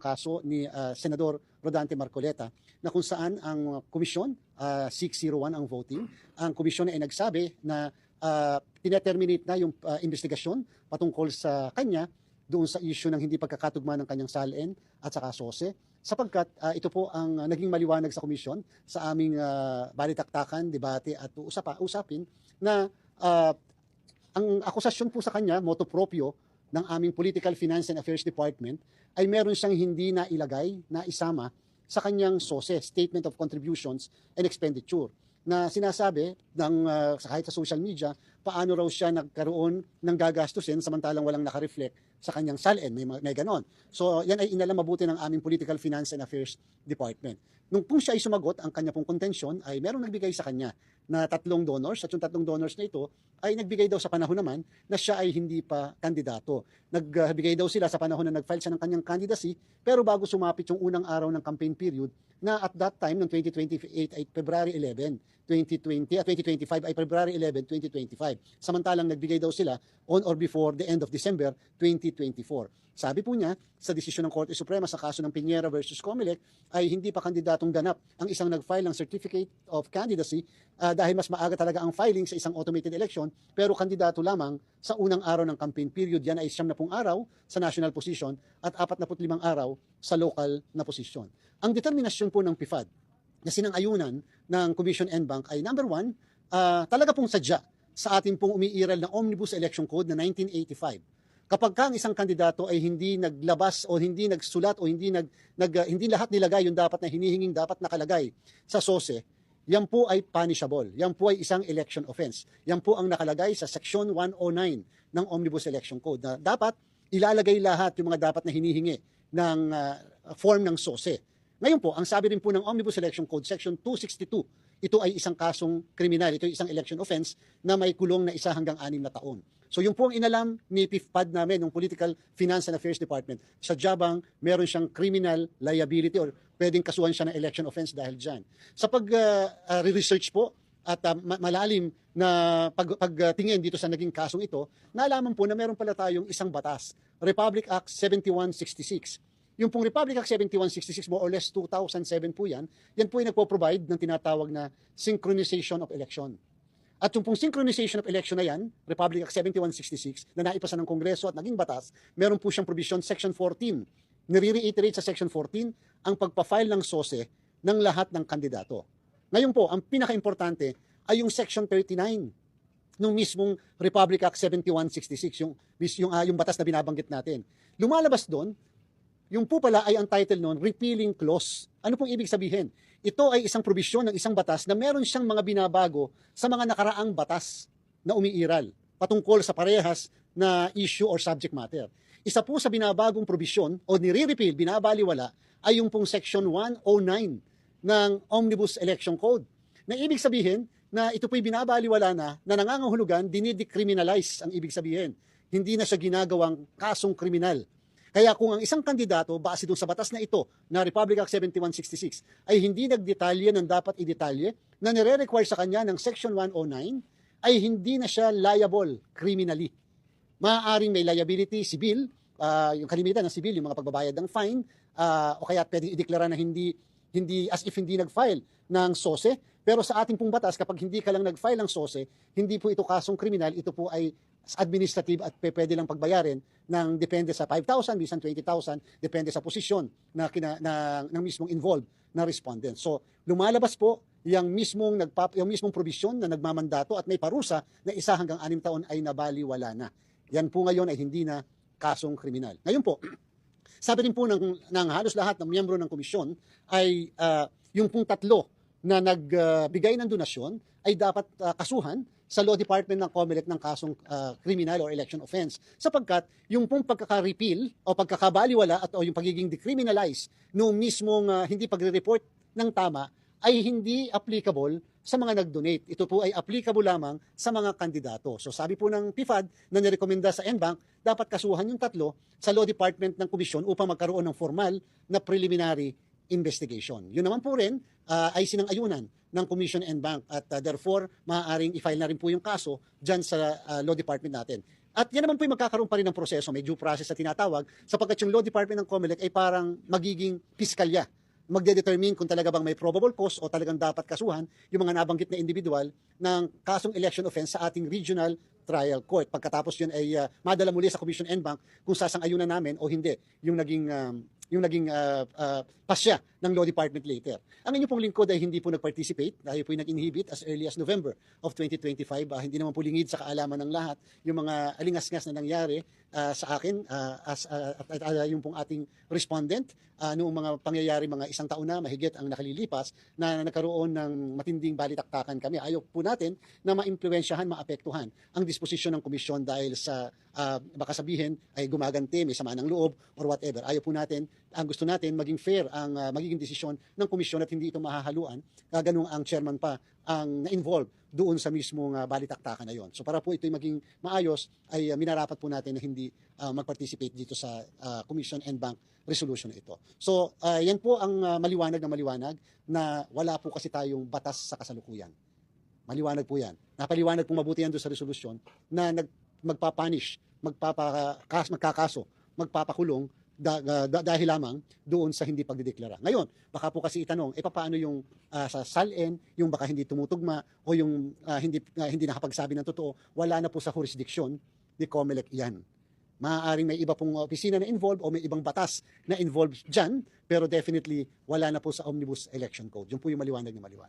kaso ni Senador Rodante Marcoleta na kung saan ang komisyon, 601 ang voting, ang komisyon ay nagsabi na tineterminate na yung investigasyon patungkol sa kanya doon sa issue ng hindi pagkakatugma ng kanyang SALN at saka SOSE, sapagkat ito po ang naging maliwanag sa komisyon sa aming balitaktakan, debate at usapin na ang akusasyon po sa kanya, motu proprio ng aming Political Finance and Affairs Department, ay meron siyang hindi na ilagay, na isama sa kanyang SOSE, Statement of Contributions and Expenditure, na sinasabi ng kahit sa social media, paano raw siya nagkaroon ng gagastusin samantalang walang nakareflect sa kanyang SALN, may ganon. So yan ay inalam mabuti ng aming Political Finance and Affairs Department. Nung po siya ay sumagot, ang kanya pong kontensyon ay merong nagbigay sa kanya na 3 donors, at yung 3 donors na ito ay nagbigay daw sa panahon naman na siya ay hindi pa kandidato. Nagbigay daw sila sa panahon na nag-file siya ng kanyang candidacy, pero bago sumapit yung unang araw ng campaign period, na at that time, noong 2028 ay February 11, 2020, at 2025 ay February 11, 2025. Samantalang nagbigay daw sila on or before the end of December 2024. Sabi po niya, sa desisyon ng Korte Suprema sa kaso ng Piñera versus Comelec, ay hindi pa kandidatong ganap ang isang nag-file ng Certificate of Candidacy dahil mas maaga talaga ang filing sa isang automated election, pero kandidato lamang sa unang araw ng campaign period. Yan ay 90 araw sa national position at 45 araw sa local na posisyon. Ang determinasyon po ng PIFAD na sinang-ayunan ng Commission and Bank ay number 1, talaga pong sadya sa ating pong umiiral na Omnibus Election Code na 1985. Kapag ang isang kandidato ay hindi naglabas o hindi nagsulat o hindi lahat nilagay yung dapat na hinihinging dapat nakalagay sa SOSE, yan po ay punishable. Yan po ay isang election offense. Yan po ang nakalagay sa Section 109 ng Omnibus Election Code na dapat ilalagay lahat yung mga dapat na hinihingi ng form ng SOSE. Ngayon po, ang sabi rin po ng Omnibus Election Code, Section 262, ito ay isang kasong kriminal, ito ay isang election offense na may kulong na 1 hanggang 6 na taon. So yung po ang inalam ni PIFPAD namin, ng Political Finance and Affairs Department, sa Jabang meron siyang criminal liability or pwedeng kasuhan siya ng election offense dahil dyan. Sa pag-research po at malalim na pagtingin dito sa naging kasong ito, naalaman po na meron pala tayong isang batas, Republic Act 7166. Yung pong Republic Act 7166, more or less 2007 po yan po ay nagpo-provide ng tinatawag na synchronization of election. At yung pong synchronization of election na yan, Republic Act 7166, na naipasa ng Kongreso at naging batas, meron po siyang provision, Section 14. Nire-reiterate sa Section 14 ang pagpa-file ng SOSE ng lahat ng kandidato. Ngayon po, ang pinaka-importante ay yung Section 39 ng mismong Republic Act 7166, yung batas na binabanggit natin. Lumalabas doon, yung po pala ay ang title noon, Repealing Clause. Ano pong ibig sabihin? Ito ay isang probisyon ng isang batas na meron siyang mga binabago sa mga nakaraang batas na umiiral patungkol sa parehas na issue or subject matter. Isa po sa binabagong probisyon o nire-repeal, binabaliwala, ay yung pong Section 109 ng Omnibus Election Code. Na ibig sabihin na ito po'y binabaliwala na nangangahulugan, dinidecriminalize ang ibig sabihin. Hindi na siya ginagawang kasong kriminal. Kaya kung ang isang kandidato, base doon sa batas na ito, na Republic Act 7166, ay hindi nagdetalye ng dapat idetalye, na nire-require sa kanya ng Section 109, ay hindi na siya liable criminally. Maaaring may liability civil, yung kalimitan ng civil, yung mga pagbabayad ng fine, o kaya pwedeng ideklara na hindi as if hindi nag-file ng SOSE. Pero sa ating pong batas, kapag hindi ka lang nag-file ng SOSE, hindi po ito kasong kriminal, ito po ay administrative at pwede lang pagbayarin ng depende sa 5,000, bisan 20,000, depende sa posisyon ng mismong involved na respondent. So, lumalabas po yung mismong probisyon na nagmamandato at may parusa na 1 hanggang 6 taon ay nabaliwala na. Yan po ngayon ay hindi na kasong kriminal. Ngayon po, sabi rin po ng halos lahat ng miyembro ng komisyon ay yung pong 3 na nagbigay ng donasyon ay dapat kasuhan sa Law Department ng Comelec ng kasong criminal or election offense. Sapagkat yung pong pagkaka-repeal o pagkakabaliwala o yung pagiging decriminalize noong mismong hindi pagre-report ng tama ay hindi applicable sa mga nag-donate. Ito po ay applicable lamang sa mga kandidato. So sabi po ng PIFAD na nirekomenda sa NBank, dapat kasuhan yung 3 sa Law Department ng Komisyon upang magkaroon ng formal na preliminary investigation. Yun naman po rin ay sinang-ayunan ng Commission and Bank at therefore maaaring i-file na rin po yung kaso dyan sa Law Department natin. At yan naman po yung magkakaroon pa rin ng proseso, may due process na tinatawag, sapagkat yung Law Department ng COMELEC ay parang magiging piskalya. Magdedetermine kung talaga bang may probable cause o talagang dapat kasuhan yung mga nabanggit na individual ng kasong election offense sa ating regional trial court. Pagkatapos yun ay madala muli sa Commission and Bank kung sasang-ayunan namin o hindi yung naging pasya ng Law Department later. Ang inyo pong lingkod ay hindi po nag-participate, dahil po yung nag-inhibit as early as November of 2025. Hindi naman po lingid sa kaalaman ng lahat yung mga alingas-ngas na nangyari sa akin yung pong ating respondent noong mga pangyayari mga isang taon na mahigit ang nakalilipas na nagkaroon ng matinding balitaktakan kami. Ayaw po natin na maimpluwensyahan, maapektuhan ang disposisyon ng komisyon dahil sa baka sabihin ay gumaganti, may sama ng loob or whatever. Ayaw po natin, ang gusto natin maging fair ang magiging desisyon ng komisyon at hindi ito mahahaluan. Ganun ang chairman pa ang na-involve doon sa mismong balitaktakan na yon. So para po ito'y maging maayos, ay minarapat po natin na hindi mag-participate dito sa Commission and Bank resolution na ito. So yan po ang maliwanag na wala po kasi tayong batas sa kasalukuyan. Maliwanag po yan. Napaliwanag po mabuti yan doon sa resolusyon na magpapanish, magkakaso, magpapakulong dahil lamang doon sa hindi pagdideklara. Ngayon, baka po kasi itanong, paano yung sa SALN, yung baka hindi tumutugma o yung hindi nakapagsabi ng totoo, wala na po sa jurisdiction ni COMELEC yan. Maaaring may iba pong opisina na involved o may ibang batas na involved dyan, pero definitely wala na po sa Omnibus Election Code. Yun po yung maliwanag na maliwanag.